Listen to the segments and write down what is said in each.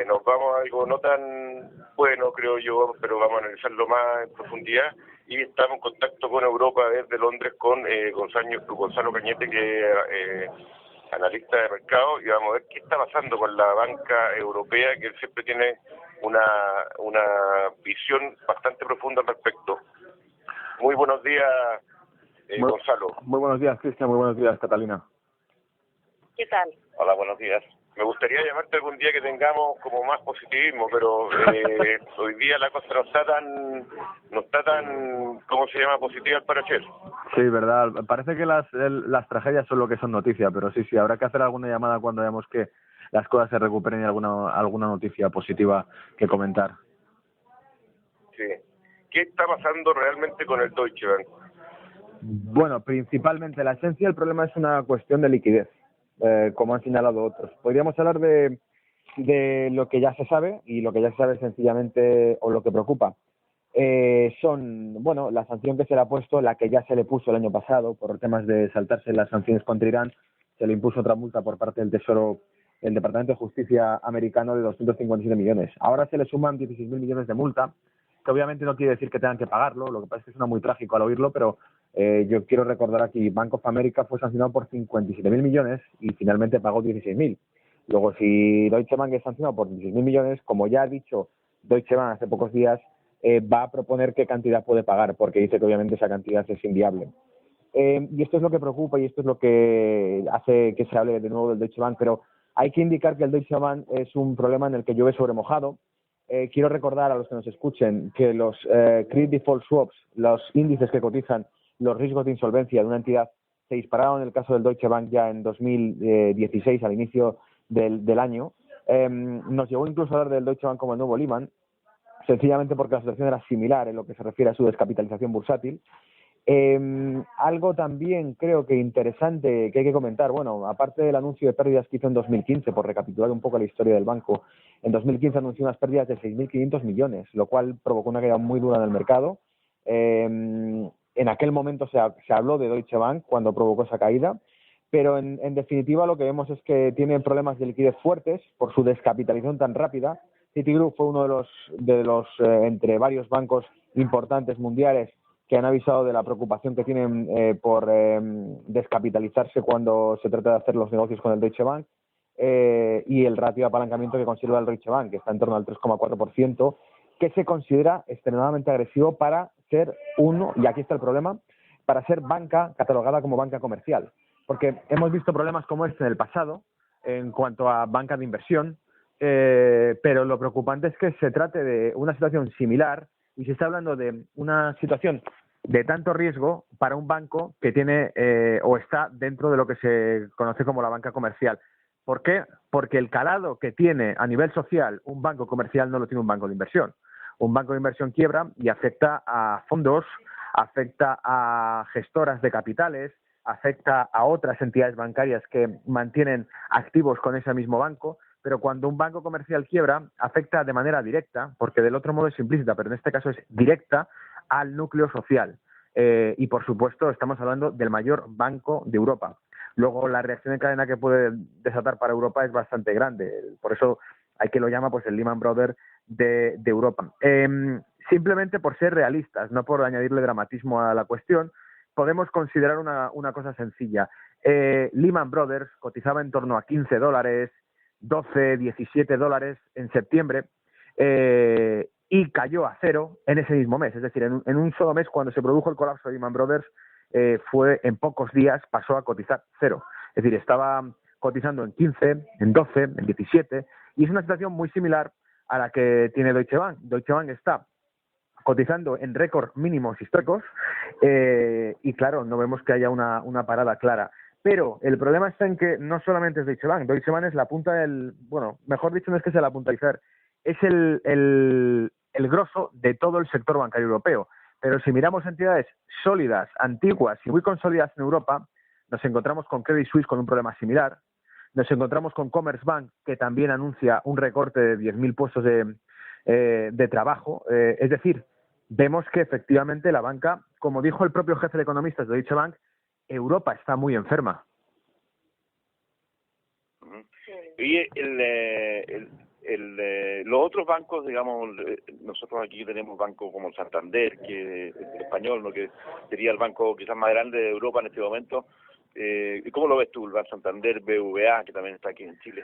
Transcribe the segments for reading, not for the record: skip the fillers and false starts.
Nos vamos a algo no tan bueno, creo yo, pero vamos a analizarlo más en profundidad. Y estamos en contacto con Europa desde Londres con Gonzalo Cañete, que es analista de mercado, y vamos a ver qué está pasando con la banca europea, que él siempre tiene una visión bastante profunda al respecto. Muy buenos días, Gonzalo. Muy buenos días, Cristian. Muy buenos días, Catalina. ¿Qué tal? Hola, buenos días. Me gustaría llamarte algún día que tengamos como más positivismo, pero hoy día la cosa no está tan, ¿cómo se llama?, positiva al parecer. Sí, verdad. Parece que las tragedias son lo que son noticia, pero sí, habrá que hacer alguna llamada cuando veamos que las cosas se recuperen y alguna noticia positiva que comentar. Sí. ¿Qué está pasando realmente con el Deutsche Bank? Bueno, principalmente la esencia del problema es una cuestión de liquidez, como han señalado otros. Podríamos hablar de lo que ya se sabe, y lo que ya se sabe sencillamente, o lo que preocupa, son, bueno, la sanción que se le ha puesto, la que ya se le puso el año pasado por temas de saltarse las sanciones contra Irán. Se le impuso otra multa por parte del Tesoro, el Departamento de Justicia americano, de 257 millones. Ahora se le suman 16.000 millones de multa, que obviamente no quiere decir que tengan que pagarlo. Lo que pasa es que suena muy trágico al oírlo, pero yo quiero recordar aquí, Bank of America fue sancionado por 57.000 millones y finalmente pagó 16.000. Luego, si Deutsche Bank es sancionado por 16.000 millones, como ya ha dicho Deutsche Bank hace pocos días, va a proponer qué cantidad puede pagar, porque dice que obviamente esa cantidad es inviable. Y esto es lo que preocupa y esto es lo que hace que se hable de nuevo del Deutsche Bank, pero hay que indicar que el Deutsche Bank es un problema en el que llueve sobre mojado. Quiero recordar a los que nos escuchen que los Credit Default Swaps, los índices que cotizan los riesgos de insolvencia de una entidad, se dispararon en el caso del Deutsche Bank ya en 2016, al inicio del año. Nos llegó incluso a hablar del Deutsche Bank como el nuevo Lehman, sencillamente porque la situación era similar en lo que se refiere a su descapitalización bursátil. Algo también creo que interesante que hay que comentar, bueno, aparte del anuncio de pérdidas que hizo en 2015, por recapitular un poco la historia del banco, en 2015 anunció unas pérdidas de 6.500 millones, lo cual provocó una caída muy dura en el mercado. En aquel momento se habló de Deutsche Bank cuando provocó esa caída, pero en definitiva lo que vemos es que tiene problemas de liquidez fuertes por su descapitalización tan rápida. Citigroup fue uno de los entre varios bancos importantes mundiales que han avisado de la preocupación que tienen por descapitalizarse cuando se trata de hacer los negocios con el Deutsche Bank, y el ratio de apalancamiento que conserva el Deutsche Bank, que está en torno al 3,4%, que se considera extremadamente agresivo para ser y aquí está el problema, para ser banca catalogada como banca comercial. Porque hemos visto problemas como este en el pasado en cuanto a banca de inversión, pero lo preocupante es que se trate de una situación similar y se está hablando de una situación de tanto riesgo para un banco que tiene o está dentro de lo que se conoce como la banca comercial. ¿Por qué? Porque el calado que tiene a nivel social un banco comercial no lo tiene un banco de inversión. Un banco de inversión quiebra y afecta a fondos, afecta a gestoras de capitales, afecta a otras entidades bancarias que mantienen activos con ese mismo banco, pero cuando un banco comercial quiebra, afecta de manera directa, porque del otro modo es implícita, pero en este caso es directa, al núcleo social. Y por supuesto estamos hablando del mayor banco de Europa. Luego la reacción en cadena que puede desatar para Europa es bastante grande, por eso hay que lo llama pues el Lehman Brothers de Europa. Simplemente por ser realistas, no por añadirle dramatismo a la cuestión, podemos considerar una cosa sencilla. Lehman Brothers cotizaba en torno a $15, 12, 17 dólares en septiembre, y cayó a cero en ese mismo mes. Es decir, en un solo mes, cuando se produjo el colapso de Lehman Brothers, en pocos días pasó a cotizar cero. Es decir, estaba cotizando en 15, en 12, en 17, y es una situación muy similar a la que tiene Deutsche Bank. Deutsche Bank está cotizando en récord mínimos históricos, y claro, no vemos que haya una parada clara. Pero el problema está en que no solamente es Deutsche Bank. Deutsche Bank es la punta bueno, mejor dicho, no es que sea la punta del iceberg, es el grosso de todo el sector bancario europeo. Pero si miramos entidades sólidas, antiguas y muy consolidadas en Europa, nos encontramos con Credit Suisse con un problema similar, nos encontramos con Commerzbank, que también anuncia un recorte de 10.000 puestos de trabajo. Es decir, vemos que efectivamente la banca, como dijo el propio jefe de economistas de Deutsche Bank, Europa está muy enferma. Y otros bancos, digamos, nosotros aquí tenemos bancos como el Santander, que es español, ¿no?, que sería el banco quizás más grande de Europa en este momento. ¿Cómo lo ves tú, el Banco Santander, BVA, que también está aquí en Chile?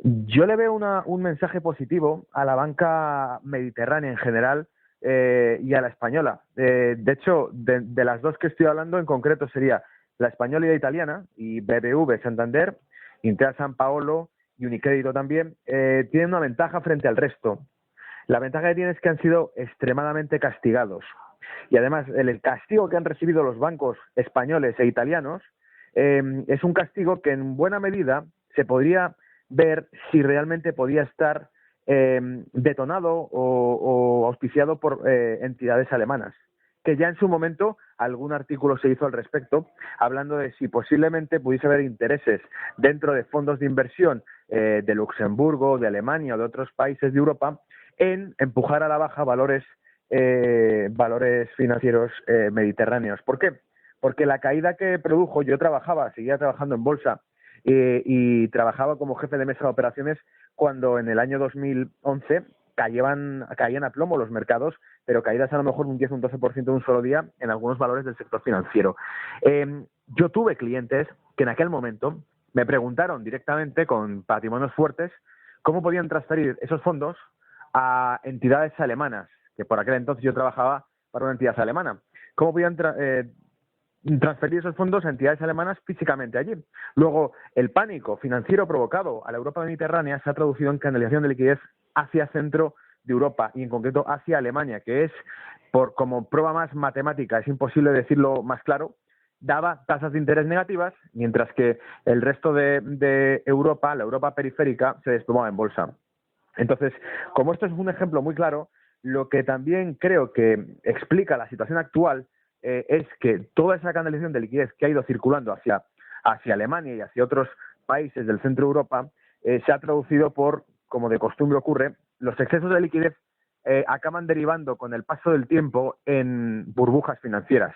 Yo le veo un mensaje positivo a la banca mediterránea en general y a la española. De hecho, de las dos que estoy hablando en concreto sería la española y la italiana, y BBV, Santander, Intesa San Paolo y Unicrédito también, tienen una ventaja frente al resto. La ventaja que tienen es que han sido extremadamente castigados. Y además, el castigo que han recibido los bancos españoles e italianos es un castigo que en buena medida se podría ver si realmente podía estar detonado o auspiciado por entidades alemanas, que ya en su momento algún artículo se hizo al respecto, hablando de si posiblemente pudiese haber intereses dentro de fondos de inversión de Luxemburgo, de Alemania o de otros países de Europa en empujar a la baja valores financieros mediterráneos. ¿Por qué? Porque la caída que produjo, seguía trabajando en bolsa y trabajaba como jefe de mesa de operaciones cuando en el año 2011 caían a plomo los mercados, pero caídas a lo mejor un 10 o un 12% de un solo día en algunos valores del sector financiero. Yo tuve clientes que en aquel momento me preguntaron directamente con patrimonios fuertes cómo podían transferir esos fondos a entidades alemanas, que por aquel entonces yo trabajaba para una entidad alemana. ¿Cómo podían transferir esos fondos a entidades alemanas físicamente allí? Luego, el pánico financiero provocado a la Europa mediterránea se ha traducido en canalización de liquidez hacia centro de Europa y en concreto hacia Alemania, que es, como prueba más matemática, es imposible decirlo más claro, daba tasas de interés negativas, mientras que el resto de Europa, la Europa periférica, se desplomaba en bolsa. Entonces, como esto es un ejemplo muy claro, lo que también creo que explica la situación actual es que toda esa canalización de liquidez que ha ido circulando hacia Alemania y hacia otros países del centro de Europa se ha traducido por, como de costumbre ocurre, los excesos de liquidez acaban derivando con el paso del tiempo en burbujas financieras.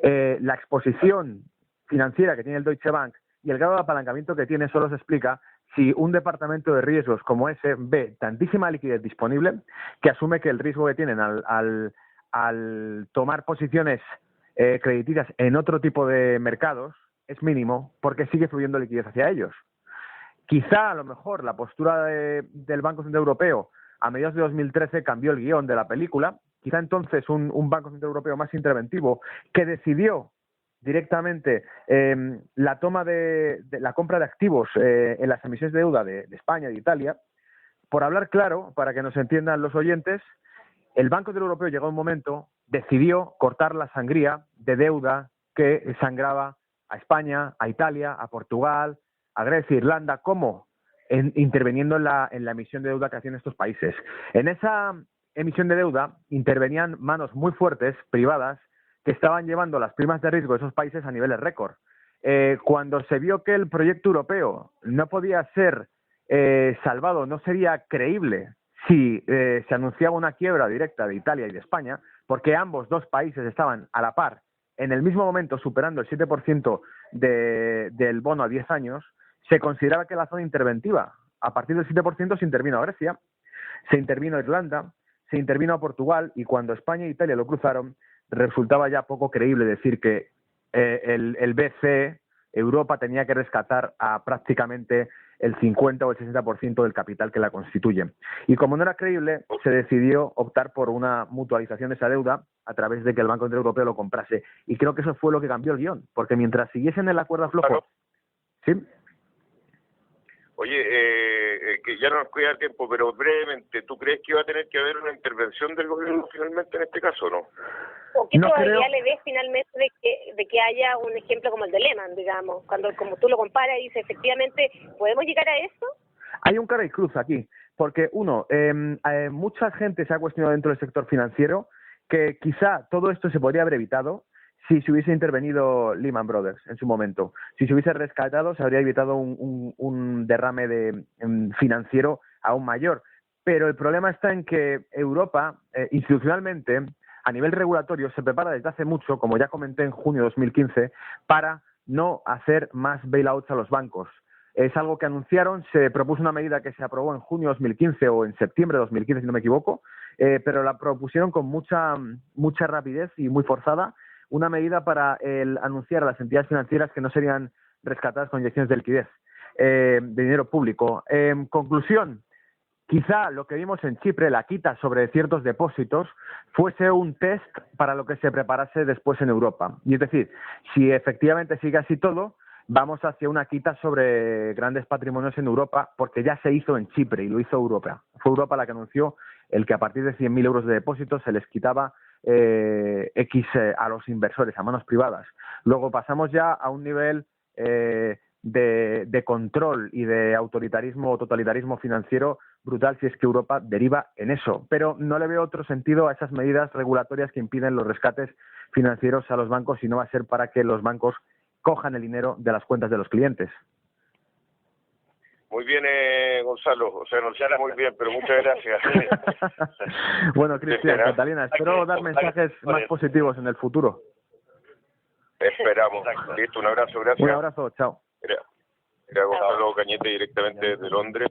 La exposición financiera que tiene el Deutsche Bank y el grado de apalancamiento que tiene solo se explica si un departamento de riesgos como ese ve tantísima liquidez disponible que asume que el riesgo que tienen al tomar posiciones crediticias en otro tipo de mercados es mínimo porque sigue fluyendo liquidez hacia ellos. Quizá a lo mejor la postura del Banco Central Europeo a mediados de 2013 cambió el guión de la película. Quizá entonces un Banco Central Europeo más interventivo que decidió directamente la toma de la compra de activos en las emisiones de deuda de España y de Italia. Por hablar claro, para que nos entiendan los oyentes, el Banco Central Europeo llegó a un momento, decidió cortar la sangría de deuda que sangraba a España, a Italia, a Portugal, a Grecia, Irlanda. ¿Cómo? Interviniendo en la emisión de deuda que hacían estos países. En esa emisión de deuda intervenían manos muy fuertes, privadas, que estaban llevando las primas de riesgo de esos países a niveles récord. Cuando se vio que el proyecto europeo no podía ser salvado, no sería creíble si se anunciaba una quiebra directa de Italia y de España, porque ambos dos países estaban a la par, en el mismo momento superando el 7% del bono a 10 años, se consideraba que la zona interventiva, a partir del 7% se intervino a Grecia, se intervino a Irlanda, se intervino a Portugal, y cuando España e Italia lo cruzaron, resultaba ya poco creíble decir que el BCE, Europa, tenía que rescatar a prácticamente el 50 o el 60% del capital que la constituye. Y como no era creíble, se decidió optar por una mutualización de esa deuda a través de que el Banco Central Europeo lo comprase. Y creo que eso fue lo que cambió el guión, porque mientras siguiesen en la cuerda floja... Claro. ¿Sí? Oye, que ya no nos queda tiempo, pero brevemente, ¿tú crees que va a tener que haber una intervención del gobierno finalmente en este caso o no? ¿O qué No probabilidad creo. le ves finalmente de que haya un ejemplo como el de Lehman, digamos? Cuando, como tú lo comparas y dices, efectivamente, ¿podemos llegar a eso? Hay un cara y cruz aquí, porque mucha gente se ha cuestionado dentro del sector financiero que quizá todo esto se podría haber evitado si se hubiese intervenido Lehman Brothers en su momento. Si se hubiese rescatado, se habría evitado un derrame financiero aún mayor. Pero el problema está en que Europa, institucionalmente, a nivel regulatorio, se prepara desde hace mucho, como ya comenté en junio de 2015, para no hacer más bailouts a los bancos. Es algo que anunciaron, se propuso una medida que se aprobó en junio de 2015 o en septiembre de 2015, si no me equivoco, pero la propusieron con mucha rapidez y muy forzada, una medida para anunciar a las entidades financieras que no serían rescatadas con inyecciones de liquidez, de dinero público. En conclusión, quizá lo que vimos en Chipre, la quita sobre ciertos depósitos, fuese un test para lo que se preparase después en Europa. Y es decir, si efectivamente sigue así todo, vamos hacia una quita sobre grandes patrimonios en Europa, porque ya se hizo en Chipre y lo hizo Europa. Fue Europa la que anunció el que a partir de 100.000 euros de depósitos se les quitaba a los inversores, a manos privadas. Luego pasamos ya a un nivel de control y de autoritarismo o totalitarismo financiero brutal si es que Europa deriva en eso. Pero no le veo otro sentido a esas medidas regulatorias que impiden los rescates financieros a los bancos, y no va a ser para que los bancos cojan el dinero de las cuentas de los clientes. Muy bien, Gonzalo, o sea, no sé muy bien, pero muchas gracias. Bueno, Cristian, Catalina, espero dar mensajes más positivos en el futuro. Esperamos. Listo, un abrazo, gracias. Un abrazo, chao. Era Gonzalo Cañete directamente de Londres.